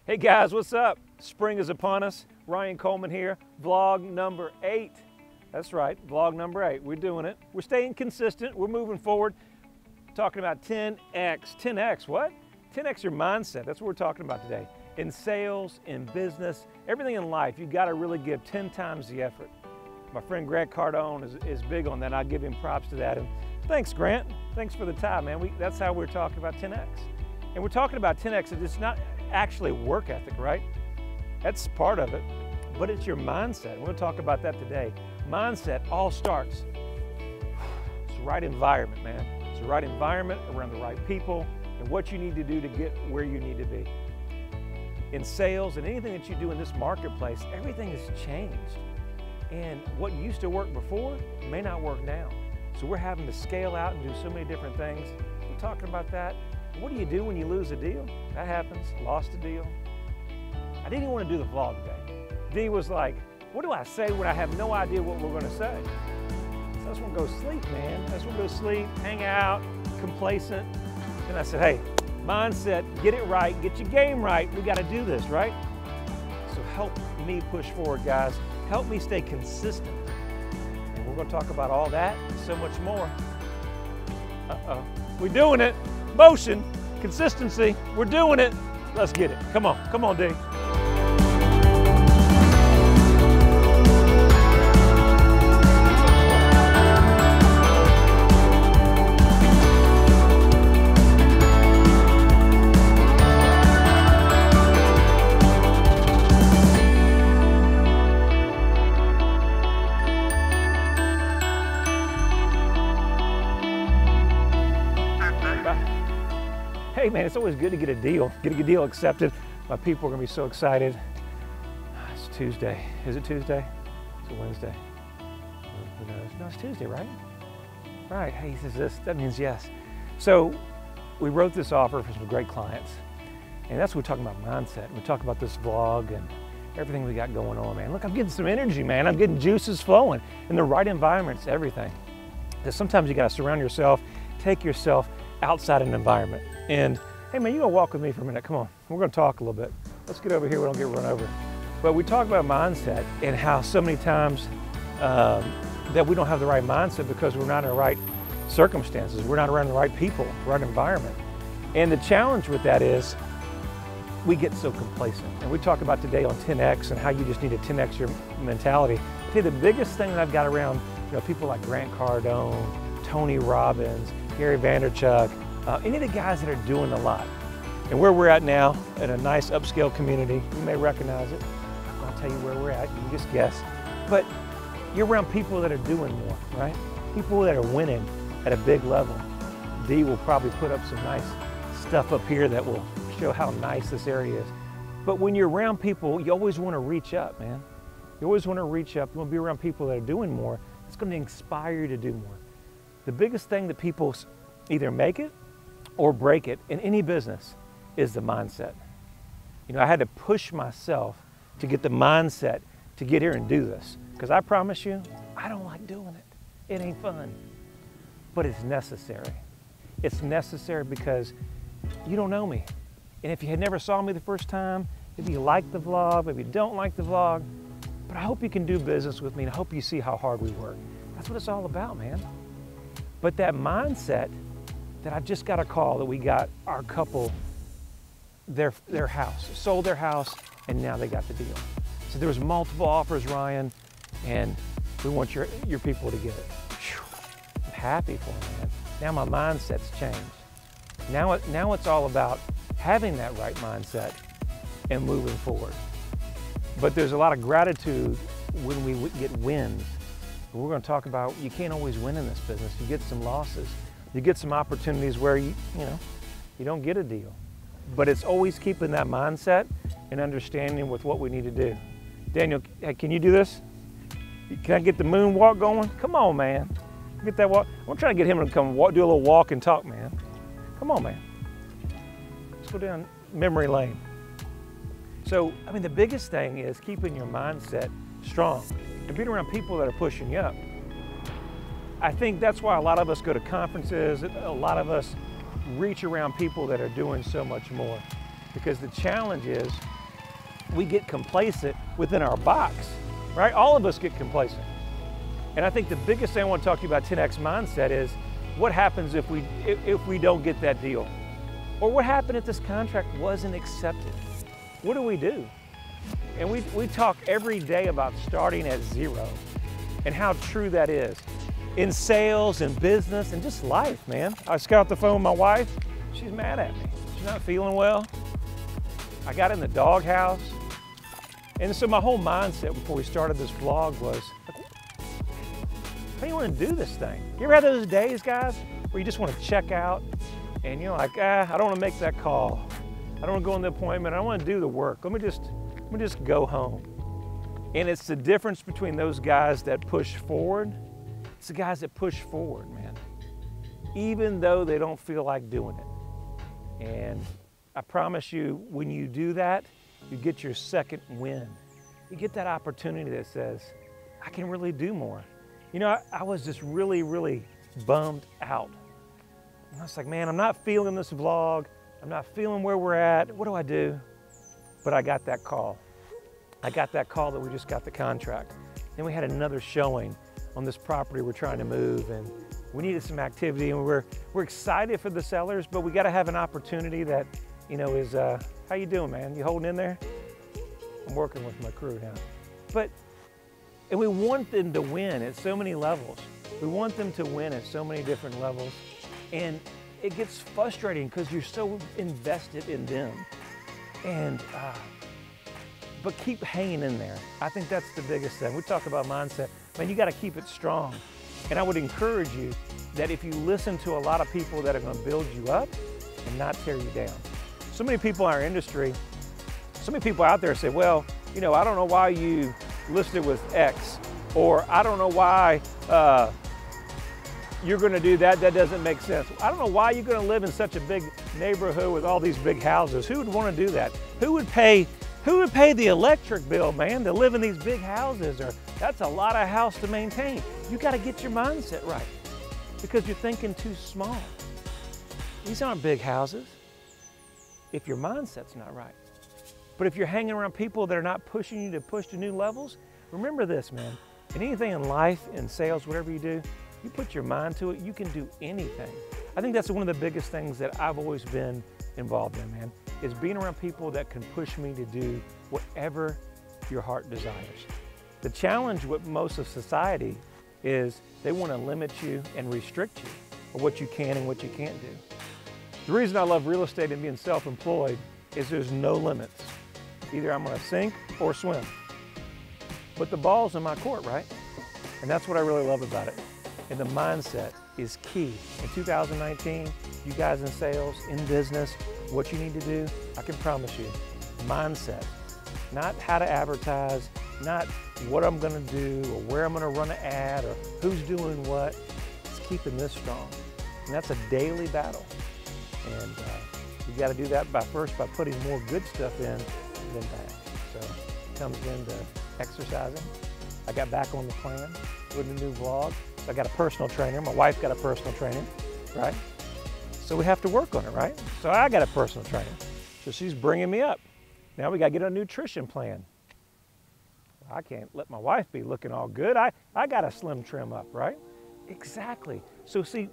Hey guys, what's up? Spring is upon us. Ryan Coleman here, vlog number 8. That's right, vlog number 8. We're doing it. We're staying consistent. We're moving forward. Talking about 10X. 10X, what? 10X your mindset. That's what we're talking about today. In sales, in business, everything in life, you got to really give 10 times the effort. My friend Grant Cardone is big on that. I give him props to that. And thanks, Grant. Thanks for the time, man. That's how we're talking about 10X. And we're talking about 10X. It's not actually work ethic, right? That's part of it, but it's your mindset. We're going to talk about that today. Mindset all starts. It's the right environment, man. It's the right environment around the right people and what you need to do to get where you need to be. In sales and anything that you do in this marketplace, everything has changed. And what used to work before may not work now. So we're having to scale out and do so many different things. We're talking about that. What do you do when you lose a deal? That happens, lost a deal. I didn't even want to do the vlog today. Dee was like, what do I say when I have no idea what we're going to say? So I just want to go sleep, man. I just want to go sleep, hang out, complacent. And I said, hey, mindset, get it right, get your game right. We got to do this, right? So help me push forward, guys. Help me stay consistent. And we're going to talk about all that and so much more. Uh-oh. We're doing it. Motion, consistency, we're doing it. Let's get it. Come on, Dee. Hey man, it's always good to get a deal accepted. My people are gonna be so excited. It's Tuesday. Is it Tuesday? Is it Wednesday? Who knows? No, it's Tuesday, right? Right, hey, he says this, that means yes. So we wrote this offer for some great clients. And that's what we're talking about, mindset. We talk about this vlog and everything we got going on, man. Look, I'm getting some energy, man. I'm getting juices flowing. In the right environment's everything. Because sometimes you gotta surround yourself, take yourself outside an environment. And hey man, you gonna walk with me for a minute, come on. We're gonna talk a little bit. Let's get over here, we don't get run over. But we talk about mindset and how so many times that we don't have the right mindset because we're not in the right circumstances. We're not around the right people, right environment. And the challenge with that is we get so complacent. And we talk about today on 10X and how you just need to 10X your mentality. I tell you, the biggest thing that I've got around, people like Grant Cardone, Tony Robbins, Gary Vaynerchuk, any of the guys that are doing a lot. And where we're at now, at a nice upscale community, you may recognize it. I'll tell you where we're at, you can just guess. But you're around people that are doing more, right? People that are winning at a big level. Dee will probably put up some nice stuff up here that will show how nice this area is. But when you're around people, you always want to reach up, man. You always want to reach up. You want to be around people that are doing more. It's going to inspire you to do more. The biggest thing that people either make it or break it in any business is the mindset. I had to push myself to get the mindset to get here and do this. Because I promise you, I don't like doing it. It ain't fun. But it's necessary. It's necessary because you don't know me. And if you had never saw me the first time, maybe you like the vlog, maybe you don't like the vlog, but I hope you can do business with me and I hope you see how hard we work. That's what it's all about, man. But that mindset that I just got a call that we got our couple, their house, sold their house, and now they got the deal. So there was multiple offers, Ryan, and we want your people to get it. Whew. I'm happy for them, man. Now my mindset's changed. Now it's all about having that right mindset and moving forward. But there's a lot of gratitude when we get wins. We're going to talk about you can't always win in this business. You get some losses. You get some opportunities where you don't get a deal. But it's always keeping that mindset and understanding with what we need to do. Daniel, can you do this? Can I get the moonwalk going? Come on, man. Get that walk. I'm trying to get him to come walk, do a little walk and talk, man. Come on, man. Let's go down memory lane. So, the biggest thing is keeping your mindset strong and being around people that are pushing you up. I think that's why a lot of us go to conferences, a lot of us reach around people that are doing so much more. Because the challenge is we get complacent within our box, right? All of us get complacent. And I think the biggest thing I want to talk to you about 10X mindset is what happens if we don't get that deal? Or what happened if this contract wasn't accepted? What do we do? And we talk every day about starting at zero and how true that is in sales and business and just life, man. I just got off the phone with my wife. She's mad at me. She's not feeling well. I got in the doghouse. And so my whole mindset before we started this vlog was, how do you want to do this thing? You ever had those days, guys, where you just want to check out and you're like, I don't want to make that call. I don't want to go on the appointment. I don't want to do the work. Let me just go home. And it's the difference between those guys that push forward. It's the guys that push forward, man, even though they don't feel like doing it. And I promise you, when you do that, you get your second win. You get that opportunity that says, I can really do more. You know, I was just really, really bummed out. And I was like, man, I'm not feeling this vlog. I'm not feeling where we're at. What do I do? But I got that call. I got that call that we just got the contract. Then we had another showing on this property we're trying to move, and we needed some activity, and we're excited for the sellers, but we got to have an opportunity that, you know, is, how you doing, man? You holding in there? I'm working with my crew now. And we want them to win at so many levels. We want them to win at so many different levels. And it gets frustrating because you're so invested in them. And, but keep hanging in there. I think that's the biggest thing. We talk about mindset. Man, you got to keep it strong. And I would encourage you that if you listen to a lot of people that are going to build you up and not tear you down. So many people in our industry, so many people out there say, well, you know, I don't know why you listed with X, or I don't know why you're going to do that. That doesn't make sense. I don't know why you're going to live in such a big neighborhood with all these big houses. Who would want to do that? Who would pay the electric bill, man, to live in these big houses? Or that's a lot of house to maintain. You got to get your mindset right because you're thinking too small. These aren't big houses if your mindset's not right. But if you're hanging around people that are not pushing you to push to new levels, remember this, man. In anything in life, in sales, whatever you do, you put your mind to it, you can do anything. I think that's one of the biggest things that I've always been involved in, man, is being around people that can push me to do whatever your heart desires. The challenge with most of society is they want to limit you and restrict you for what you can and what you can't do. The reason I love real estate and being self-employed is there's no limits. Either I'm going to sink or swim. But the ball's in my court, right? And that's what I really love about it. And the mindset is key. In 2019, you guys in sales, in business, what you need to do, I can promise you, mindset. Not how to advertise, not what I'm going to do or where I'm going to run an ad or who's doing what. It's keeping this strong. And that's a daily battle. And you got to do that first by putting more good stuff in than bad. So it comes into exercising. I got back on the plan with a new vlog. I got a personal trainer. My wife got a personal trainer, right? So we have to work on it, right? So I got a personal trainer. So she's bringing me up. Now we got to get a nutrition plan. I can't let my wife be looking all good. I got to slim trim up, right? Exactly. So see,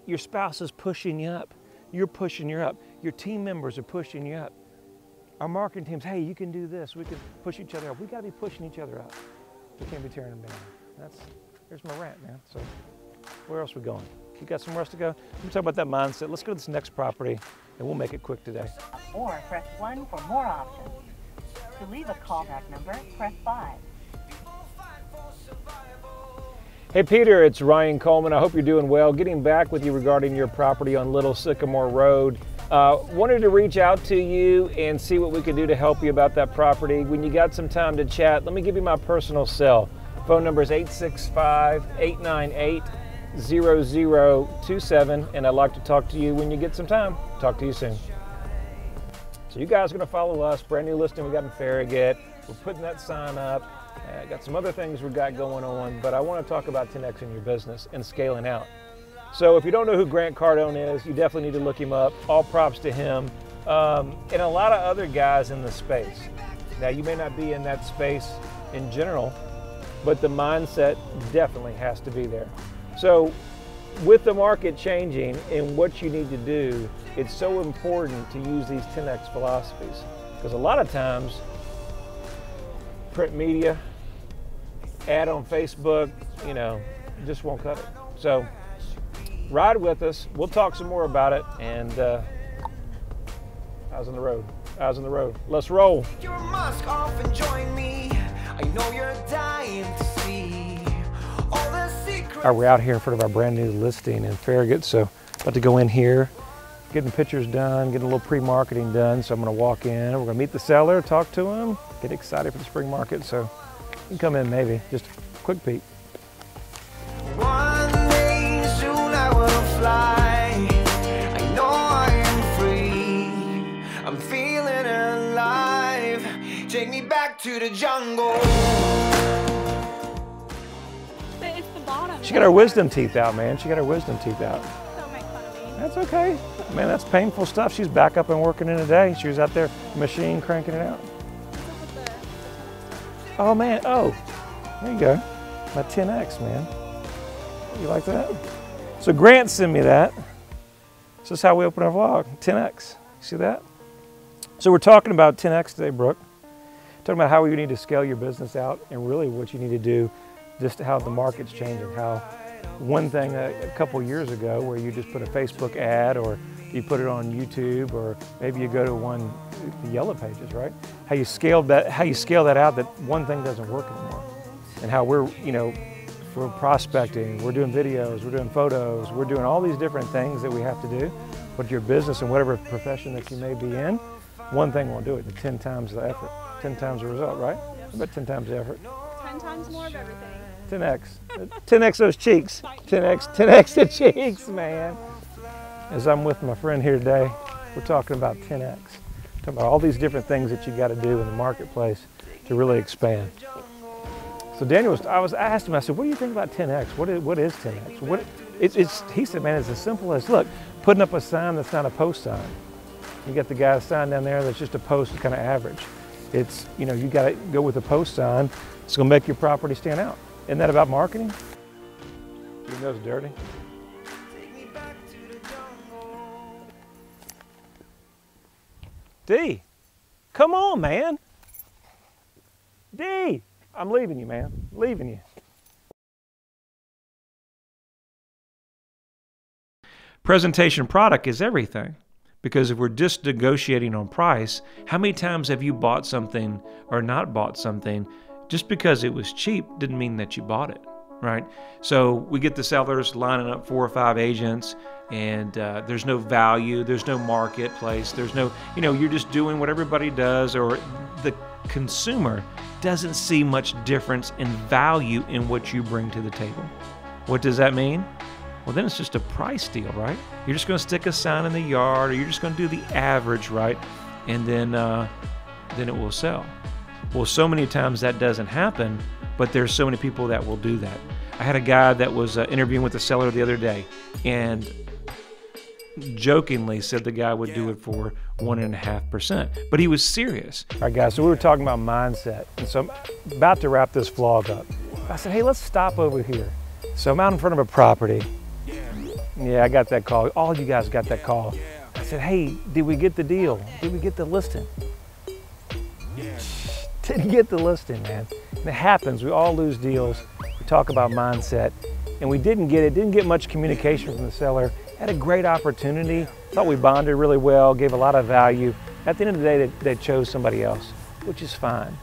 your spouse is pushing you up. You're pushing you up. Your team members are pushing you up. Our marketing teams, hey, you can do this. We can push each other up. We got to be pushing each other up. We can't be tearing them down. Here's my rant, man. So where else are we going? You got somewhere else to go? Let me talk about that mindset. Let's go to this next property, and we'll make it quick today. Or press 1 for more options. To leave a callback number, press 5. Hey Peter, it's Ryan Coleman. I hope you're doing well. Getting back with you regarding your property on Little Sycamore Road. Wanted to reach out to you and see what we could do to help you about that property. When you got some time to chat, let me give you my personal cell. Phone number is 865-898-0027, and I'd like to talk to you when you get some time. Talk to you soon. So you guys are going to follow us. Brand new listing we got in Farragut. We're putting that sign up. Got some other things we got going on, but I want to talk about 10X in your business and scaling out. So if you don't know who Grant Cardone is, you definitely need to look him up. All props to him and a lot of other guys in the space. Now, you may not be in that space in general, but the mindset definitely has to be there. So with the market changing and what you need to do, it's so important to use these 10X philosophies, because a lot of times print media, ad on Facebook, you know, just won't cut it. So ride with us. We'll talk some more about it. And eyes on the road. Eyes on the road. Let's roll. Your mask off and join me. I know you're dying to see all the secrets. All right, we're out here in front of our brand new listing in Farragut. So about to go in here, getting pictures done, getting a little pre-marketing done. So I'm going to walk in. We're going to meet the seller, talk to him, get excited for the spring market. So you can come in maybe, just a quick peek. One day soon I will fly. I know I am free. I'm feeling alive. Take me back to the jungle. It's the bottom. She got her wisdom teeth out, man. She got her wisdom teeth out. Don't make fun of me. That's okay. Man, that's painful stuff. She's back up and working in a day. She was out there, machine cranking it out. Oh man, oh, there you go. My 10X, man. You like that? So Grant sent me that. This is how we open our vlog, 10X. See that? So we're talking about 10X today, Brooke. Talking about how you need to scale your business out and really what you need to do, just how the market's changing. How one thing a couple years ago where you just put a Facebook ad or you put it on YouTube or maybe you go to the yellow pages, right? How you scale that out, that one thing doesn't work anymore. And how we're prospecting, we're doing videos, we're doing photos, we're doing all these different things that we have to do. But your business and whatever profession that you may be in, one thing won't do it, 10 times the effort, 10 times the result, right? About 10 times the effort. 10 times more of everything. 10X. 10X those cheeks. 10X the cheeks, man. As I'm with my friend here today, we're talking about 10X. Talking about all these different things that you got to do in the marketplace to really expand. So Daniel, I asked him, I said, what do you think about 10X? What is 10X? He said, man, it's as simple as, look, putting up a sign that's not a post sign. You got the guy's sign down there that's just a post, kind of average. It's, you got to go with a post sign. It's going to make your property stand out. Isn't that about marketing? Your nose dirty. D, come on, man. D, I'm leaving you, man. Leaving you. Presentation product is everything. Because if we're just negotiating on price, how many times have you bought something or not bought something just because it was cheap didn't mean that you bought it, right? So we get the sellers lining up 4 or 5 agents and there's no value, there's no marketplace, there's no, you're just doing what everybody does, or the consumer doesn't see much difference in value in what you bring to the table. What does that mean? Well, then it's just a price deal, right? You're just going to stick a sign in the yard, or you're just going to do the average, right? And then it will sell. Well, so many times that doesn't happen, but there's so many people that will do that. I had a guy that was interviewing with the seller the other day, and jokingly said the guy would do it for 1.5%, but he was serious. All right, guys, so we were talking about mindset, and so I'm about to wrap this vlog up. I said, hey, let's stop over here. So I'm out in front of a property. Yeah, I got that call. All you guys got that call. I said, hey, did we get the deal? Did we get the listing? Didn't get the listing, man. And it happens. We all lose deals. We talk about mindset, and we didn't get it. Didn't get much communication from the seller. Had a great opportunity. Thought we bonded really well. Gave a lot of value. At the end of the day, they chose somebody else, which is fine.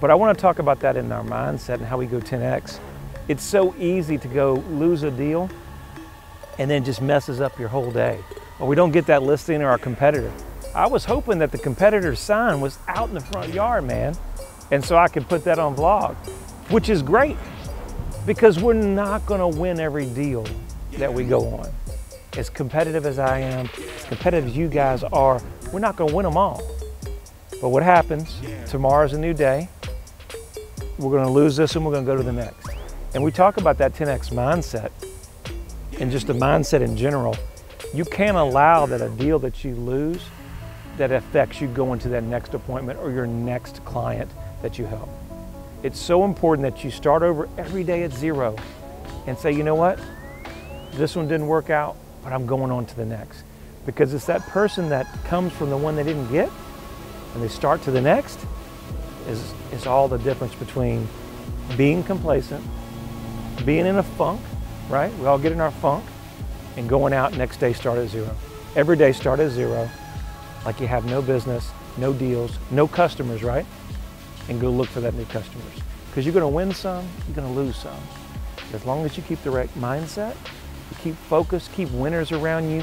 But I want to talk about that in our mindset and how we go 10X. It's so easy to go lose a deal and then just messes up your whole day. Or we don't get that listing, or our competitor. I was hoping that the competitor's sign was out in the front yard, man. And so I could put that on vlog, which is great, because we're not gonna win every deal that we go on. As competitive as I am, as competitive as you guys are, we're not gonna win them all. But what happens, tomorrow's a new day. We're gonna lose this and we're gonna go to the next. And we talk about that 10X mindset and just the mindset in general. You can't allow that a deal that you lose that affects you going to that next appointment or your next client that you help. It's so important that you start over every day at zero and say, you know what, this one didn't work out, but I'm going on to the next. Because it's that person that comes from the one they didn't get and they start to the next is all the difference between being complacent, being in a funk, right? We all get in our funk, and going out next day start at zero. Every day start at zero, like you have no business, no deals, no customers, right? And go look for that new customers. Because you're gonna win some, you're gonna lose some. As long as you keep the right mindset, you keep focused, keep winners around you,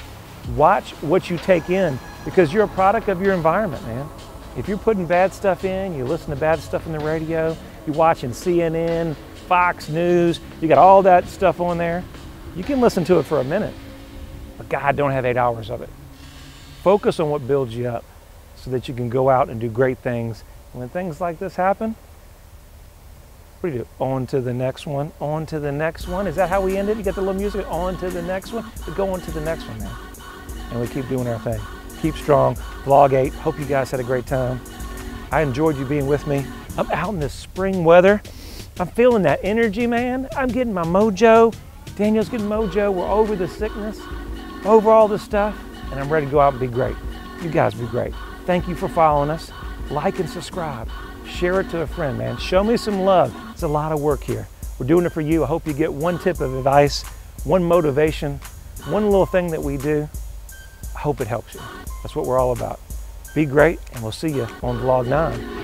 watch what you take in, because you're a product of your environment, man. If you're putting bad stuff in, you listen to bad stuff on the radio, you're watching CNN, Fox News, you got all that stuff on there, you can listen to it for a minute, but God, don't have 8 hours of it. Focus on what builds you up so that you can go out and do great things. And when things like this happen, what do you do? On to the next one, on to the next one. Is that how we end it? You got the little music, on to the next one? We go on to the next one, man. And we keep doing our thing. Keep strong. Vlog 8. Hope you guys had a great time. I enjoyed you being with me. I'm out in this spring weather. I'm feeling that energy, man. I'm getting my mojo. Daniel's getting mojo. We're over the sickness, over all the stuff, and I'm ready to go out and be great. You guys be great. Thank you for following us. Like and subscribe. Share it to a friend, man. Show me some love. It's a lot of work here. We're doing it for you. I hope you get one tip of advice, one motivation, one little thing that we do. I hope it helps you. That's what we're all about. Be great, and we'll see you on Vlog 9.